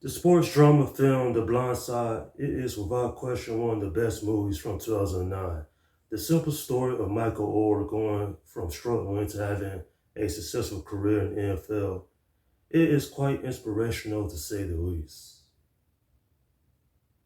The sports drama film The Blind Side, it is without question one of the best movies from 2009. The simple story of Michael Orr going from struggling to having a successful career in the NFL, it is quite inspirational to say the least.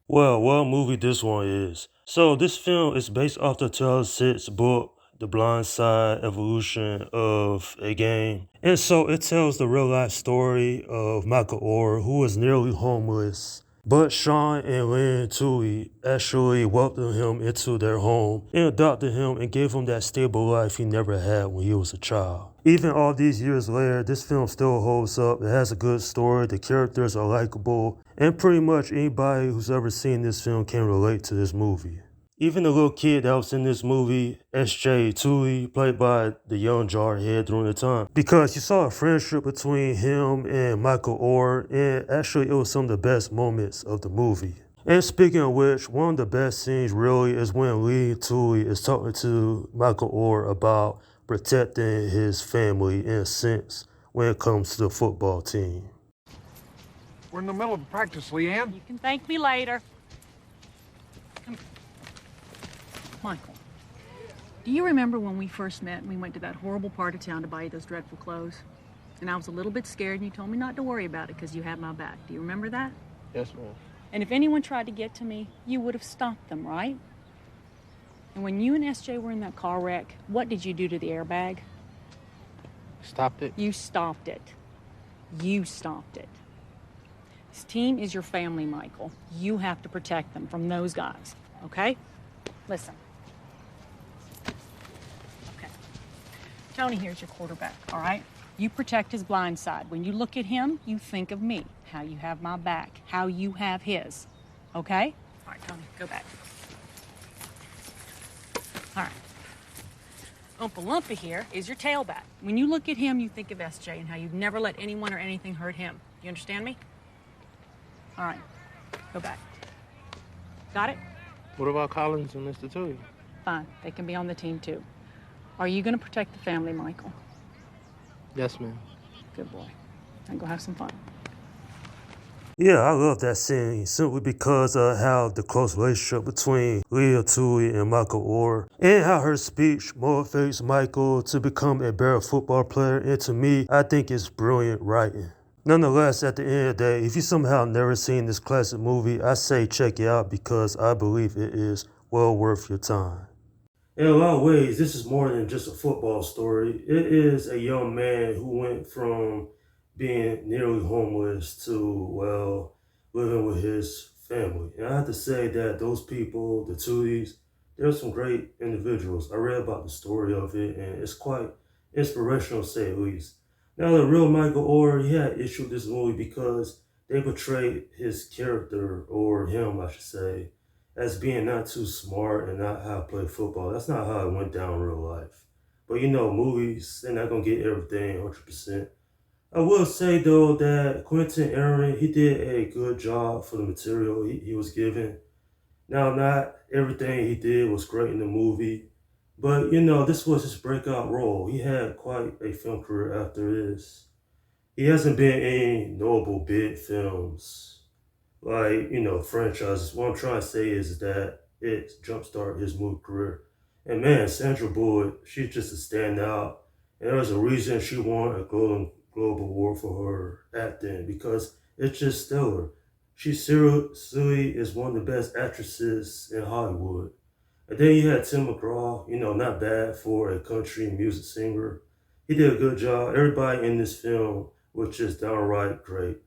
Well, what movie this one is. So this film is based off the 2006 book, The Blind Side Evolution of a Game. And so it tells the real life story of Michael Orr, who was nearly homeless. But Sean and Lynn Tui actually welcomed him into their home and adopted him and gave him that stable life he never had when he was a child. Even all these years later, this film still holds up. It has a good story, the characters are likable, and pretty much anybody who's ever seen this film can relate to this movie. Even the little kid that was in this movie, S.J. Tui, played by the young Jarhead during the time, because you saw a friendship between him and Michael Orr, and actually it was some of the best moments of the movie. And speaking of which, one of the best scenes really is when Lee Tui is talking to Michael Orr about protecting his family in a sense when it comes to the football team. We're in the middle of practice, Leanne. You can thank me later. Come. Michael, do you remember when we first met and we went to that horrible part of town to buy you those dreadful clothes? And I was a little bit scared and you told me not to worry about it because you had my back. Do you remember that? Yes, ma'am. And if anyone tried to get to me, you would have stopped them, right? And when you and SJ were in that car wreck, what did you do to the airbag? Stopped it? You stopped it. You stopped it. This team is your family, Michael. You have to protect them from those guys, okay? Listen. Okay. Tony here's your quarterback, all right? You protect his blind side. When you look at him, you think of me, how you have my back, how you have his, okay? All right, Tony, go back. All right. Oompa Loompa here is your tailback. When you look at him, you think of SJ and how you've never let anyone or anything hurt him. You understand me? All right, go back. Got it? What about Collins and Mr. Tui? Fine, they can be on the team too. Are you gonna protect the family, Michael? Yes, ma'am. Good boy. And go have some fun. Yeah, I love that scene simply because of how the close relationship between Leah Tui and Michael Orr, and how her speech motivates Michael to become a better football player. And to me, I think it's brilliant writing. Nonetheless, at the end of the day, if you somehow never seen this classic movie, I say check it out because I believe it is well worth your time. In a lot of ways, this is more than just a football story. It is a young man who went from being nearly homeless to, well, living with his family. And I have to say that those people, the Tuis, they're some great individuals. I read about the story of it, and it's quite inspirational to say the least. Now, the real Michael Orr, he had issued this movie because they portrayed his character, or him, I should say, as being not too smart and not how to play football. That's not how it went down in real life. But you know, movies, they're not going to get everything 100%. I will say, though, that Quentin Aaron, he did a good job for the material he was given. Now, not everything he did was great in the movie, but, you know, this was his breakout role. He had quite a film career after this. He hasn't been in any notable big films, like, you know, franchises. What I'm trying to say is that it jumpstarted his movie career. And man, Sandra Bullock, she's just a standout. And there's a reason she won a Golden Globe Award for her acting because it's just stellar. She seriously is one of the best actresses in Hollywood. And then you had Tim McGraw, you know, not bad for a country music singer. He did a good job. Everybody in this film was just downright great.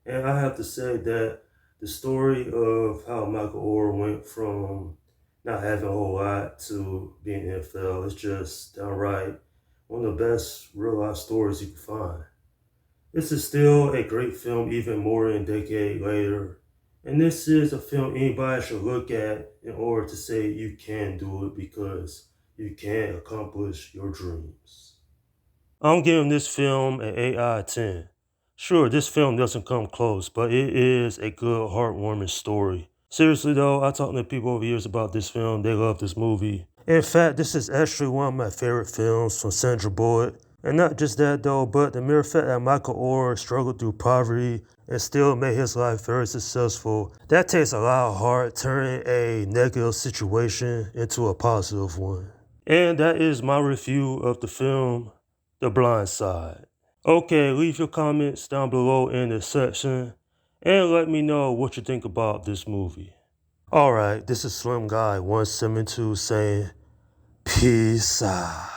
And I have to say that the story of how Michael Orr went from not having a whole lot to being in the NFL is just downright one of the best real life stories you can find. This is still a great film even more than a decade later. And this is a film anybody should look at in order to say you can do it because you can accomplish your dreams. I'm giving this film an 8 out of 10. Sure, this film doesn't come close, but it is a good, heartwarming story. Seriously though, I talked to people over years about this film. They love this movie. In fact, this is actually one of my favorite films from Sandra Bullock. And not just that though, but the mere fact that Michael Orr struggled through poverty and still made his life very successful. That takes a lot of heart, turning a negative situation into a positive one. And that is my review of the film, The Blind Side. Okay, leave your comments down below in the section and let me know what you think about this movie. Alright, this is Slim Guy 172 saying, peace out.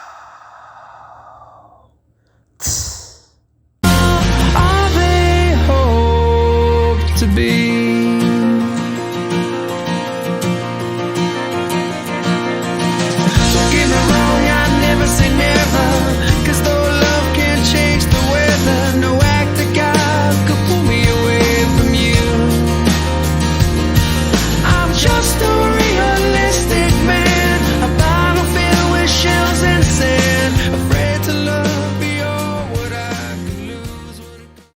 All they hope to be